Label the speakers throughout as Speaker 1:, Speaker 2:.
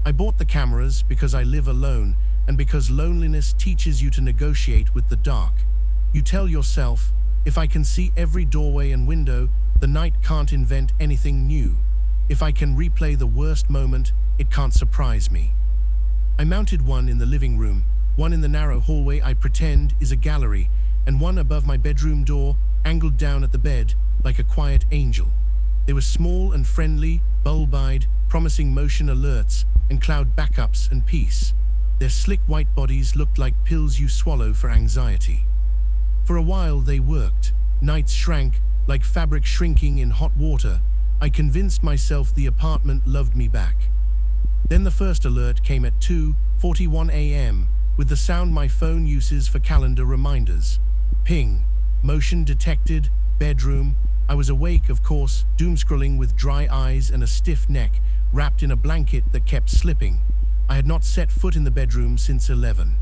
Speaker 1: I bought the cameras because I live alone and because loneliness teaches you to negotiate with the dark. You tell yourself, if I can see every doorway and window, the night can't invent anything new. If I can replay the worst moment, it can't surprise me. I mounted one in the living room, one in the narrow hallway I pretend is a gallery, and one above my bedroom door, angled down at the bed, like a quiet angel. They were small and friendly, bulb-eyed, promising motion alerts and cloud backups and peace. Their slick white bodies looked like pills you swallow for anxiety. For a while they worked. Nights shrank, like fabric shrinking in hot water. I convinced myself the apartment loved me back. Then the first alert came at 2:41 a.m. with the sound my phone uses for calendar reminders. Ping. Motion detected. Bedroom. I was awake, of course, doom-scrolling with dry eyes and a stiff neck, wrapped in a blanket that kept slipping. I had not set foot in the bedroom since 11.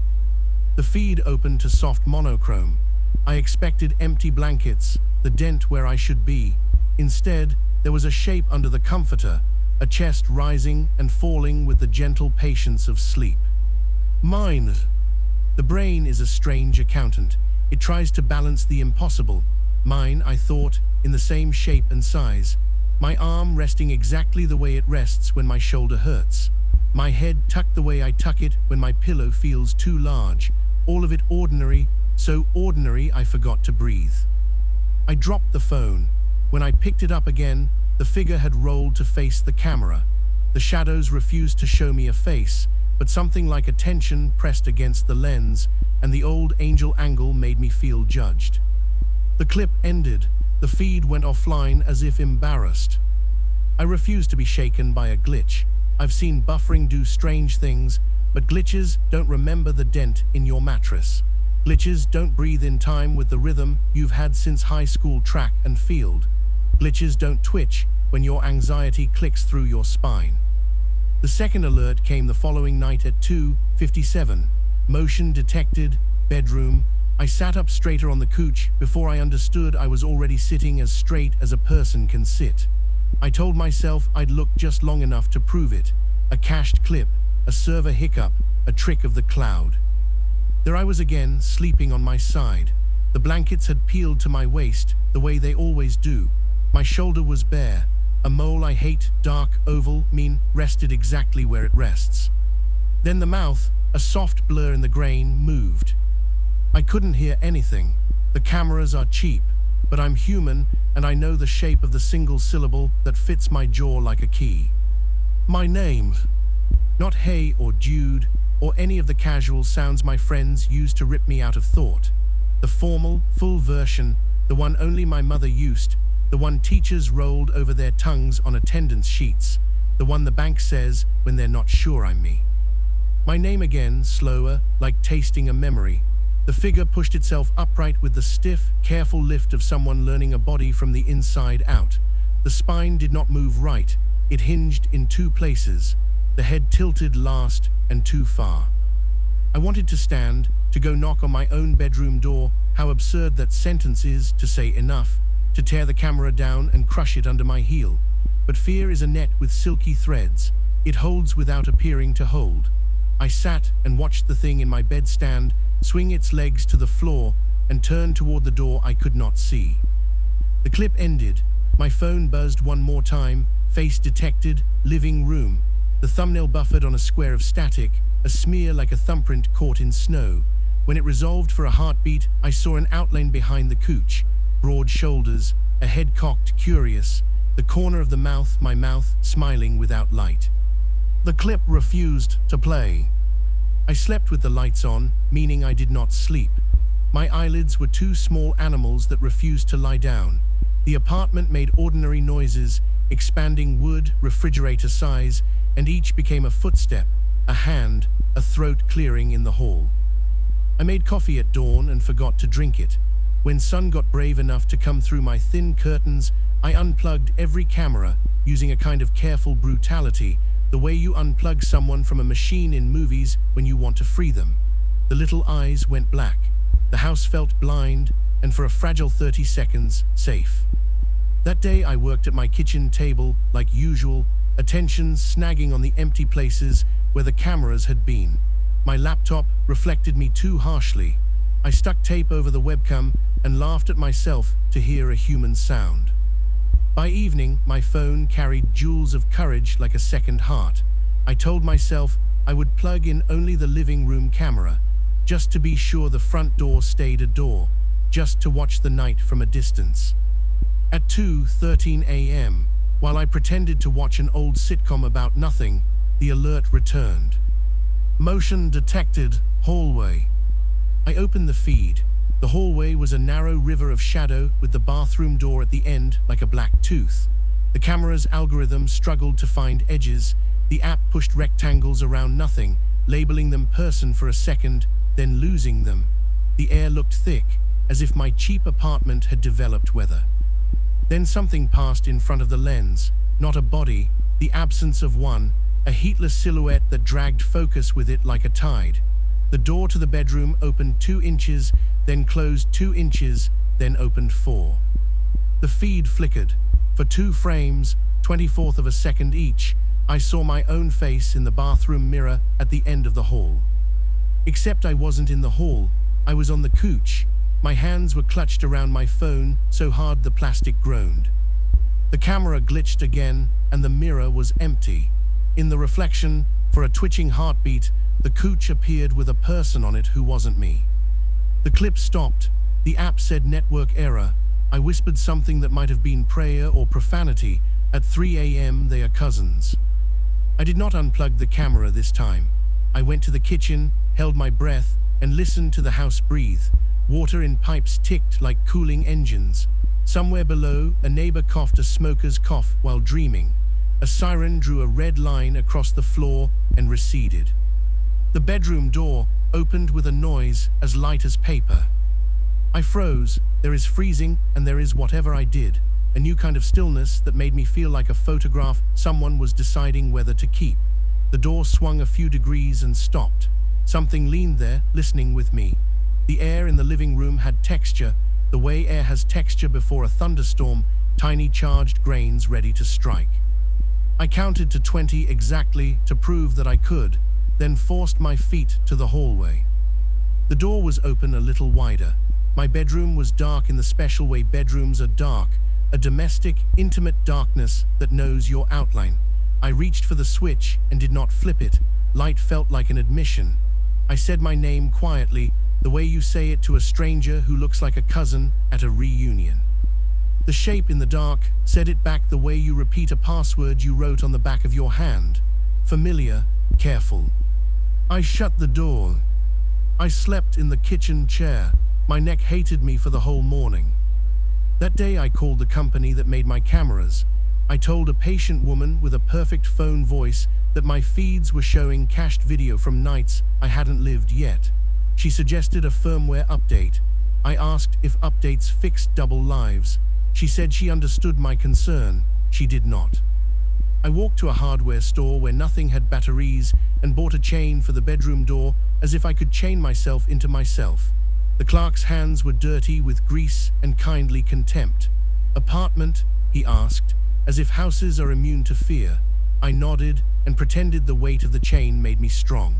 Speaker 1: The feed opened to soft monochrome. I expected empty blankets, the dent where I should be. Instead, there was a shape under the comforter, a chest rising and falling with the gentle patience of sleep. Mine. The brain is a strange accountant. It tries to balance the impossible. Mine, I thought, in the same shape and size. My arm resting exactly the way it rests when my shoulder hurts. My head tucked the way I tuck it when my pillow feels too large. All of it ordinary, so ordinary I forgot to breathe. I dropped the phone. When I picked it up again, the figure had rolled to face the camera. The shadows refused to show me a face, but something like attention pressed against the lens, and the old angel angle made me feel judged. The clip ended. The feed went offline as if embarrassed. I refuse to be shaken by a glitch. I've seen buffering do strange things, but glitches don't remember the dent in your mattress. Glitches don't breathe in time with the rhythm you've had since high school track and field. Glitches don't twitch when your anxiety clicks through your spine. The second alert came the following night at 2:57. Motion detected. Bedroom. I sat up straighter on the couch before I understood I was already sitting as straight as a person can sit. I told myself I'd look just long enough to prove it. A cached clip, a server hiccup, a trick of the cloud. There I was again, sleeping on my side. The blankets had peeled to my waist, the way they always do. My shoulder was bare. A mole I hate, dark, oval, mean, rested exactly where it rests. Then the mouth, a soft blur in the grain, moved. I couldn't hear anything. The cameras are cheap, but I'm human and I know the shape of the single syllable that fits my jaw like a key. My name. Not hey or Jude, or any of the casual sounds my friends used to rip me out of thought. The formal, full version, the one only my mother used, the one teachers rolled over their tongues on attendance sheets, the one the bank says when they're not sure I'm me. My name again, slower, like tasting a memory. The figure pushed itself upright with the stiff, careful lift of someone learning a body from the inside out. The spine did not move right. It hinged in two places. The head tilted last and too far. I wanted to stand, to go knock on my own bedroom door. How absurd that sentence is, to say enough, to tear the camera down and crush it under my heel. But fear is a net with silky threads. It holds without appearing to hold. I sat and watched the thing in my bedstand swing its legs to the floor and turn toward the door I could not see. The clip ended. My phone buzzed one more time. Face detected. Living room. The thumbnail buffered on a square of static, a smear like a thumbprint caught in snow. When it resolved for a heartbeat, I saw an outline behind the cooch. Broad shoulders, a head cocked, curious. The corner of the mouth, my mouth, smiling without light. The clip refused to play. I slept with the lights on, meaning I did not sleep. My eyelids were two small animals that refused to lie down. The apartment made ordinary noises, expanding wood, refrigerator size, and each became a footstep, a hand, a throat clearing in the hall. I made coffee at dawn and forgot to drink it. When sun got brave enough to come through my thin curtains, I unplugged every camera, using a kind of careful brutality, the way you unplug someone from a machine in movies when you want to free them. The little eyes went black. The house felt blind, and for a fragile 30 seconds, safe. That day I worked at my kitchen table, like usual, attention snagging on the empty places where the cameras had been. My laptop reflected me too harshly. I stuck tape over the webcam and laughed at myself to hear a human sound. By evening, my phone carried joules of courage like a second heart. I told myself I would plug in only the living room camera, just to be sure the front door stayed a door, just to watch the night from a distance. At 2:13 a.m., while I pretended to watch an old sitcom about nothing, the alert returned. Motion detected, hallway. I opened the feed. The hallway was a narrow river of shadow with the bathroom door at the end like a black tooth. The camera's algorithm struggled to find edges. The app pushed rectangles around nothing, labeling them person for a second, then losing them. The air looked thick, as if my cheap apartment had developed weather. Then something passed in front of the lens, not a body, the absence of one, a heatless silhouette that dragged focus with it like a tide. The door to the bedroom opened 2 inches, then closed 2 inches, then opened 4. The feed flickered. For 2 frames, 24th of a second each, I saw my own face in the bathroom mirror at the end of the hall. Except I wasn't in the hall, I was on the couch. My hands were clutched around my phone so hard the plastic groaned. The camera glitched again, and the mirror was empty. In the reflection, for a twitching heartbeat, the couch appeared with a person on it who wasn't me. The clip stopped. The app said network error. I whispered something that might have been prayer or profanity. At 3 a.m. they are cousins. I did not unplug the camera this time. I went to the kitchen, held my breath, and listened to the house breathe. Water in pipes ticked like cooling engines. Somewhere below, a neighbor coughed a smoker's cough while dreaming. A siren drew a red line across the floor and receded. The bedroom door opened with a noise as light as paper. I froze. There is freezing, and there is whatever I did. A new kind of stillness that made me feel like a photograph someone was deciding whether to keep. The door swung a few degrees and stopped. Something leaned there, listening with me. The air in the living room had texture, the way air has texture before a thunderstorm, tiny charged grains ready to strike. I counted to 20 exactly to prove that I could, then forced my feet to the hallway. The door was open a little wider. My bedroom was dark in the special way bedrooms are dark, a domestic, intimate darkness that knows your outline. I reached for the switch and did not flip it. Light felt like an admission. I said my name quietly, the way you say it to a stranger who looks like a cousin at a reunion. The shape in the dark said it back the way you repeat a password you wrote on the back of your hand. Familiar, careful. I shut the door. I slept in the kitchen chair. My neck hated me for the whole morning. That day I called the company that made my cameras. I told a patient woman with a perfect phone voice that my feeds were showing cached video from nights I hadn't lived yet. She suggested a firmware update. I asked if updates fixed double lives. She said she understood my concern. She did not. I walked to a hardware store where nothing had batteries and bought a chain for the bedroom door as if I could chain myself into myself. The clerk's hands were dirty with grease and kindly contempt. Apartment? He asked, as if houses are immune to fear. I nodded and pretended the weight of the chain made me strong.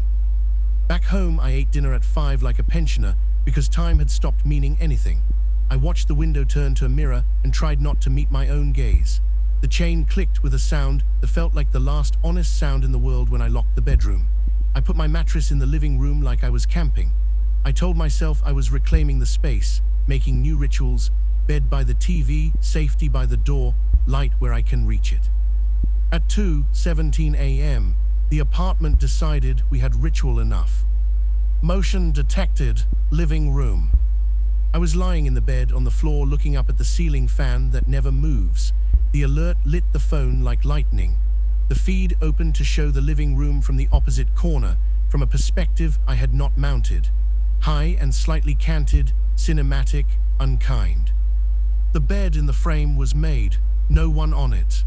Speaker 1: Back home, I ate dinner at 5 like a pensioner because time had stopped meaning anything. I watched the window turn to a mirror and tried not to meet my own gaze. The chain clicked with a sound that felt like the last honest sound in the world when I locked the bedroom. I put my mattress in the living room like I was camping. I told myself I was reclaiming the space, making new rituals, bed by the TV, safety by the door, light where I can reach it. At 2:17 a.m., the apartment decided we had ritual enough. Motion detected, living room. I was lying in the bed on the floor looking up at the ceiling fan that never moves. The alert lit the phone like lightning. The feed opened to show the living room from the opposite corner, from a perspective I had not mounted. High and slightly canted, cinematic, unkind. The bed in the frame was made, no one on it.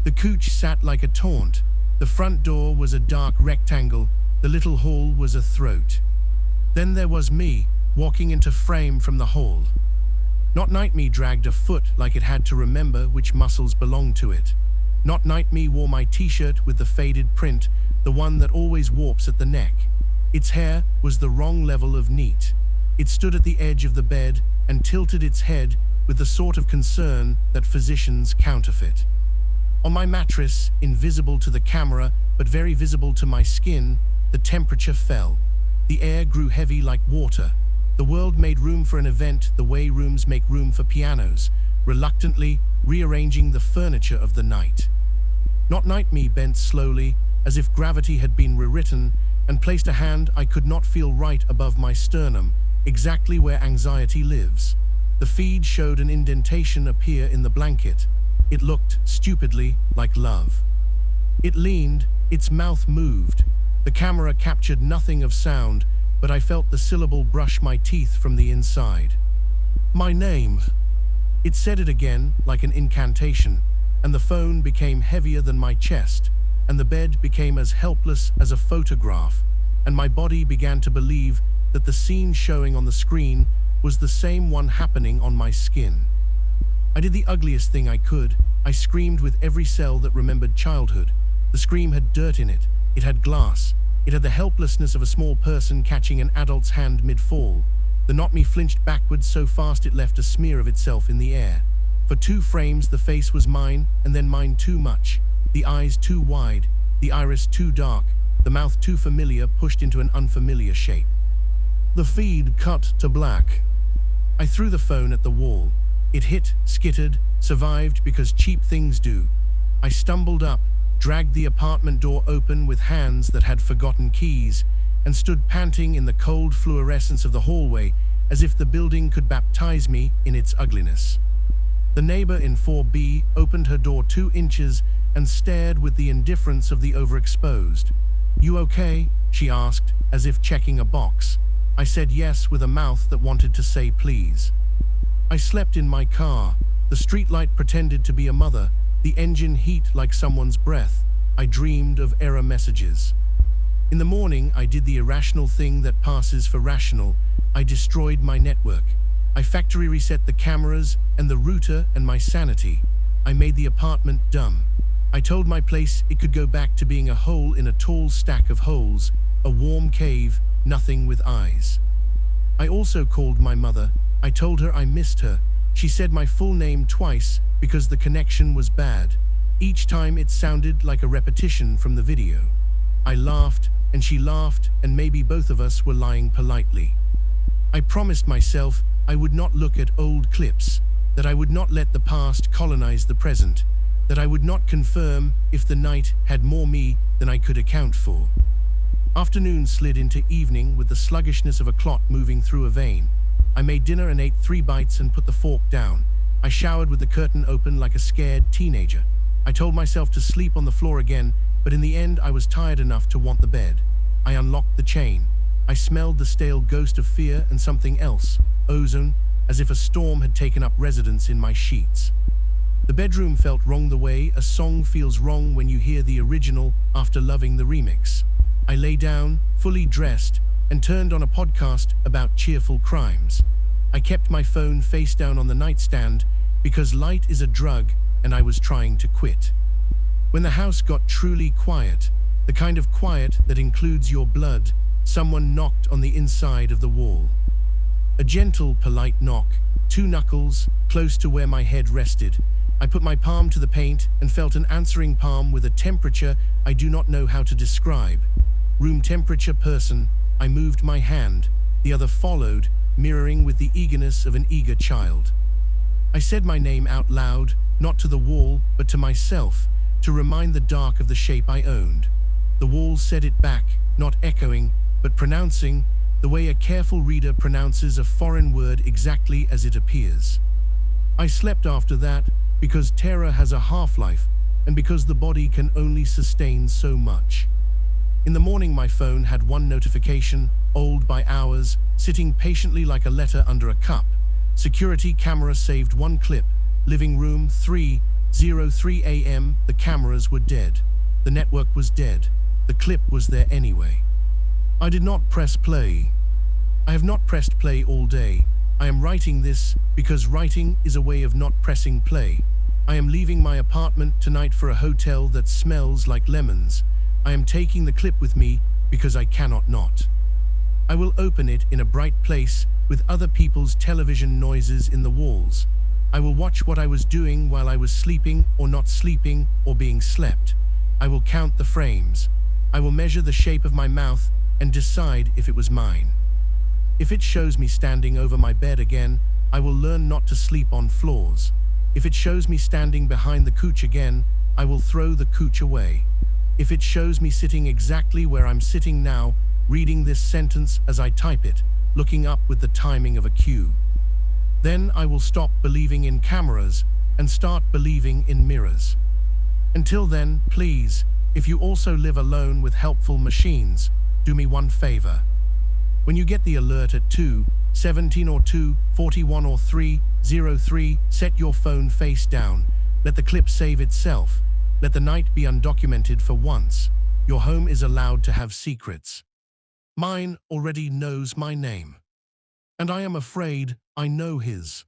Speaker 1: The couch sat like a taunt. The front door was a dark rectangle, the little hall was a throat. Then there was me, walking into frame from the hall. Not night me dragged a foot like it had to remember which muscles belonged to it. Not Night Me wore my t-shirt with the faded print, the one that always warps at the neck. Its hair was the wrong level of neat. It stood at the edge of the bed and tilted its head with the sort of concern that physicians counterfeit. On my mattress, invisible to the camera but very visible to my skin, the temperature fell. The air grew heavy like water. The world made room for an event the way rooms make room for pianos, reluctantly rearranging the furniture of the night. Not Night Me bent slowly, as if gravity had been rewritten, and placed a hand I could not feel right above my sternum, exactly where anxiety lives. The feed showed an indentation appear in the blanket. It looked, stupidly, like love. It leaned, its mouth moved. The camera captured nothing of sound, but I felt the syllable brush my teeth from the inside. My name. It said it again, like an incantation, and the phone became heavier than my chest, and the bed became as helpless as a photograph, and my body began to believe that the scene showing on the screen was the same one happening on my skin. I did the ugliest thing I could. I screamed with every cell that remembered childhood. The scream had dirt in it. It had glass. It had the helplessness of a small person catching an adult's hand mid-fall. The Not Me flinched backwards so fast it left a smear of itself in the air. For 2 frames the face was mine, and then mine too much. The eyes too wide, the iris too dark, the mouth too familiar pushed into an unfamiliar shape. The feed cut to black. I threw the phone at the wall. It hit, skittered, survived because cheap things do. I stumbled up, dragged the apartment door open with hands that had forgotten keys, and stood panting in the cold fluorescence of the hallway as if the building could baptize me in its ugliness. The neighbor in 4B opened her door 2 inches and stared with the indifference of the overexposed. "You okay?" she asked, as if checking a box. I said yes with a mouth that wanted to say please. I slept in my car. The streetlight pretended to be a mother, the engine heat like someone's breath. I dreamed of error messages. In the morning, I did the irrational thing that passes for rational. I destroyed my network. I factory reset the cameras and the router and my sanity. I made the apartment dumb. I told my place it could go back to being a hole in a tall stack of holes, a warm cave, nothing with eyes. I also called my mother. I told her I missed her. She said my full name twice because the connection was bad. Each time it sounded like a repetition from the video. I laughed, and she laughed, and maybe both of us were lying politely. I promised myself I would not look at old clips, that I would not let the past colonize the present, that I would not confirm if the night had more me than I could account for. Afternoon slid into evening with the sluggishness of a clot moving through a vein. I made dinner and ate 3 bites and put the fork down. I showered with the curtain open like a scared teenager. I told myself to sleep on the floor again, but in the end I was tired enough to want the bed. I unlocked the chain. I smelled the stale ghost of fear and something else, ozone, as if a storm had taken up residence in my sheets. The bedroom felt wrong the way a song feels wrong when you hear the original after loving the remix. I lay down, fully dressed, and turned on a podcast about cheerful crimes. I kept my phone face down on the nightstand because light is a drug and I was trying to quit. When the house got truly quiet, the kind of quiet that includes your blood, someone knocked on the inside of the wall. A gentle, polite knock, 2 knuckles, close to where my head rested. I put my palm to the paint and felt an answering palm with a temperature I do not know how to describe. Room temperature person. I moved my hand. The other followed, mirroring with the eagerness of an eager child. I said my name out loud, not to the wall, but to myself, to remind the dark of the shape I owned. The wall said it back, not echoing, but pronouncing, the way a careful reader pronounces a foreign word exactly as it appears. I slept after that, because terror has a half-life, and because the body can only sustain so much. In the morning my phone had 1 notification, old by hours, sitting patiently like a letter under a cup. Security camera saved 1 clip. Living room 3:03 a.m. The cameras were dead. The network was dead. The clip was there anyway. I did not press play. I have not pressed play all day. I am writing this because writing is a way of not pressing play. I am leaving my apartment tonight for a hotel that smells like lemons. I am taking the clip with me because I cannot not. I will open it in a bright place with other people's television noises in the walls. I will watch what I was doing while I was sleeping or not sleeping or being slept. I will count the frames. I will measure the shape of my mouth and decide if it was mine. If it shows me standing over my bed again, I will learn not to sleep on floors. If it shows me standing behind the couch again, I will throw the couch away. If it shows me sitting exactly where I'm sitting now, reading this sentence as I type it, looking up with the timing of a cue, then I will stop believing in cameras and start believing in mirrors. Until then, please, if you also live alone with helpful machines, do me one favor. When you get the alert at 2:17 or 2:41 or 3:03, set your phone face down. Let the clip save itself. Let the night be undocumented for once. Your home is allowed to have secrets. Mine already knows my name. And I am afraid I know his.